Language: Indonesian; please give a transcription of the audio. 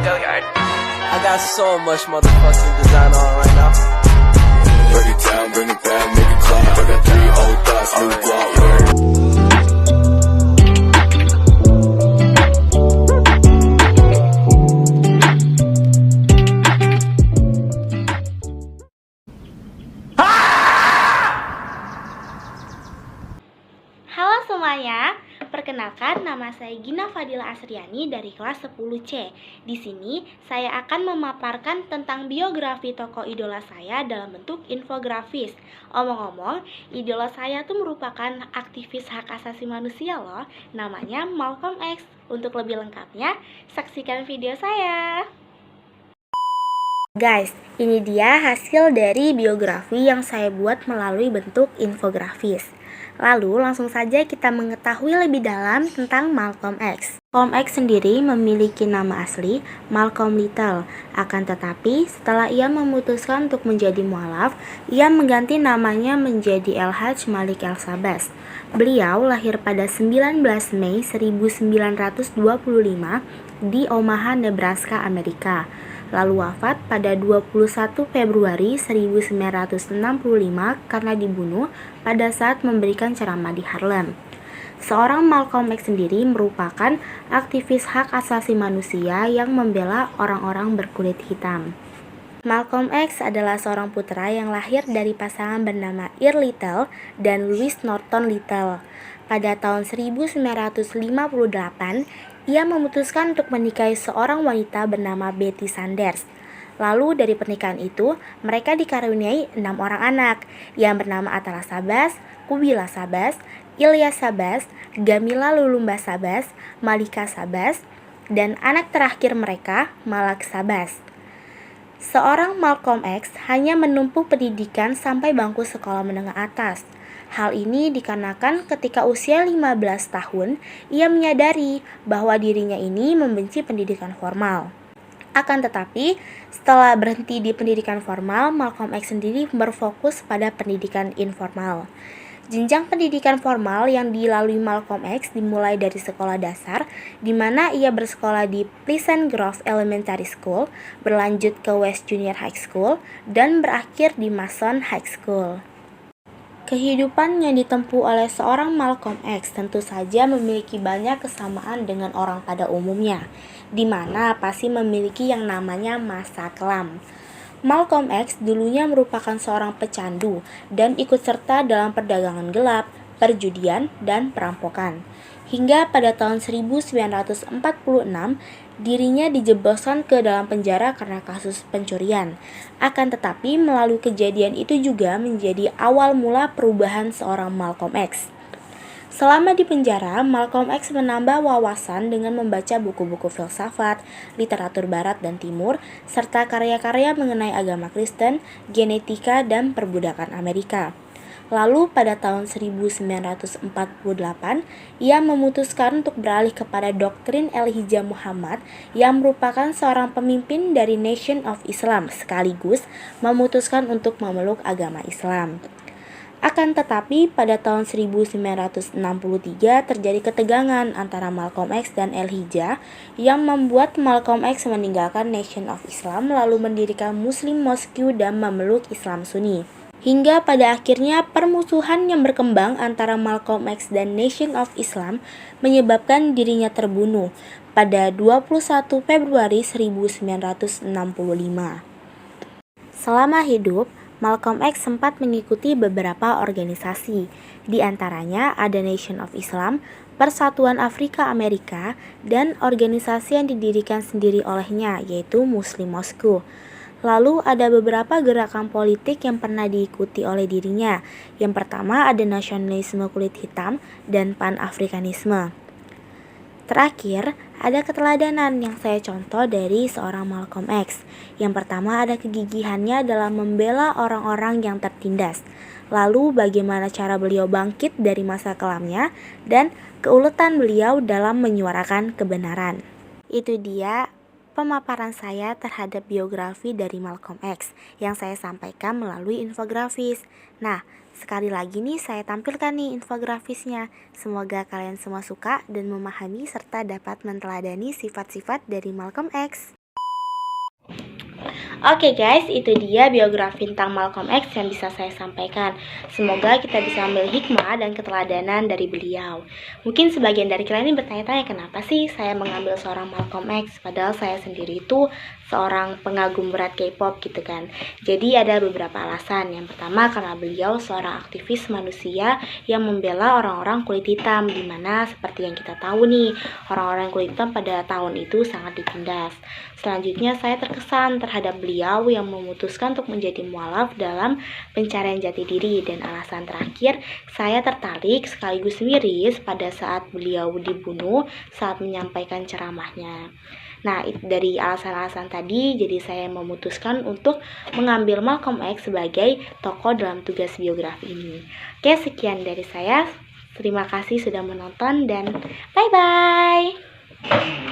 I got so much motherfucking design on right now. Break it down, bring it back, make it clap. I got 3 old thoughts, new guap. Halo semuanya, perkenalkan nama saya Gina Fadila Asriani dari kelas 10C. Di sini saya akan memaparkan tentang biografi tokoh idola saya dalam bentuk infografis. Omong-omong, idola saya tuh merupakan aktivis hak asasi manusia loh, namanya Malcolm X. Untuk lebih lengkapnya, saksikan video saya. Guys, ini dia hasil dari biografi yang saya buat melalui bentuk infografis. Lalu langsung saja kita mengetahui lebih dalam tentang Malcolm X. Malcolm X sendiri memiliki nama asli Malcolm Little. Akan tetapi setelah ia memutuskan untuk menjadi mualaf, ia mengganti namanya menjadi El-Hajj Malik El-Sabas. Beliau lahir pada 19 Mei 1925 di Omaha, Nebraska, Amerika. Lalu wafat pada 21 Februari 1965 karena dibunuh pada saat memberikan ceramah di Harlem. Seorang Malcolm X sendiri merupakan aktivis hak asasi manusia yang membela orang-orang berkulit hitam. Malcolm X adalah seorang putra yang lahir dari pasangan bernama Earl Little dan Louis Norton Little. Pada tahun 1958, ia memutuskan untuk menikahi seorang wanita bernama Betty Sanders. Lalu dari pernikahan itu, mereka dikaruniai 6 orang anak yang bernama Atala Sabas, Kubila Sabas, Ilyas Sabas, Gamila Lulumba Sabas, Malika Sabas, dan anak terakhir mereka, Malak Sabas. Seorang Malcolm X hanya menempuh pendidikan sampai bangku sekolah menengah atas. Hal ini dikarenakan ketika usia 15 tahun, ia menyadari bahwa dirinya ini membenci pendidikan formal. Akan tetapi, setelah berhenti di pendidikan formal, Malcolm X sendiri berfokus pada pendidikan informal. Jenjang pendidikan formal yang dilalui Malcolm X dimulai dari sekolah dasar, di mana ia bersekolah di Pleasant Grove Elementary School, berlanjut ke West Junior High School, dan berakhir di Mason High School. Kehidupan yang ditempuh oleh seorang Malcolm X tentu saja memiliki banyak kesamaan dengan orang pada umumnya, di mana pasti memiliki yang namanya masa kelam. Malcolm X dulunya merupakan seorang pecandu dan ikut serta dalam perdagangan gelap, perjudian, dan perampokan. Hingga pada tahun 1946, dirinya dijebloskan ke dalam penjara karena kasus pencurian. Akan tetapi melalui kejadian itu juga menjadi awal mula perubahan seorang Malcolm X. Selama di penjara, Malcolm X menambah wawasan dengan membaca buku-buku filsafat, literatur barat dan timur, serta karya-karya mengenai agama Kristen, genetika, dan perbudakan Amerika. Lalu pada tahun 1948, ia memutuskan untuk beralih kepada doktrin El-Hijjah Muhammad yang merupakan seorang pemimpin dari Nation of Islam sekaligus memutuskan untuk memeluk agama Islam. Akan tetapi pada tahun 1963 terjadi ketegangan antara Malcolm X dan El-Hijjah yang membuat Malcolm X meninggalkan Nation of Islam lalu mendirikan Muslim Mosque dan memeluk Islam Sunni. Hingga pada akhirnya permusuhan yang berkembang antara Malcolm X dan Nation of Islam menyebabkan dirinya terbunuh pada 21 Februari 1965. Selama hidup, Malcolm X sempat mengikuti beberapa organisasi, di antaranya ada Nation of Islam, Persatuan Afrika Amerika, dan organisasi yang didirikan sendiri olehnya yaitu Muslim Mosque. Lalu ada beberapa gerakan politik yang pernah diikuti oleh dirinya. Yang pertama ada nasionalisme kulit hitam dan pan-afrikanisme. Terakhir, ada keteladanan yang saya contoh dari seorang Malcolm X. Yang pertama ada kegigihannya dalam membela orang-orang yang tertindas. Lalu bagaimana cara beliau bangkit dari masa kelamnya dan keuletan beliau dalam menyuarakan kebenaran. Itu dia pemaparan saya terhadap biografi dari Malcolm X yang saya sampaikan melalui infografis. Nah, sekali lagi nih saya tampilkan nih infografisnya. Semoga kalian semua suka dan memahami serta dapat meneladani sifat-sifat dari Malcolm X. Oke guys, itu dia biografi tentang Malcolm X yang bisa saya sampaikan. Semoga kita bisa ambil hikmah dan keteladanan dari beliau. Mungkin sebagian dari kalian ini bertanya-tanya, kenapa sih saya mengambil seorang Malcolm X, padahal saya sendiri itu seorang pengagum berat K-pop gitu kan. Jadi ada beberapa alasan. Yang pertama, karena beliau seorang aktivis manusia yang membela orang-orang kulit hitam, dimana seperti yang kita tahu nih, orang-orang kulit hitam pada tahun itu sangat ditindas. Selanjutnya, saya terkesan terhadap beliau yang memutuskan untuk menjadi mualaf dalam pencarian jati diri. Dan alasan terakhir, saya tertarik sekaligus miris pada saat beliau dibunuh saat menyampaikan ceramahnya. Nah, dari alasan-alasan tadi, jadi saya memutuskan untuk mengambil Malcolm X sebagai tokoh dalam tugas biografi ini. Oke, sekian dari saya. Terima kasih sudah menonton dan bye-bye.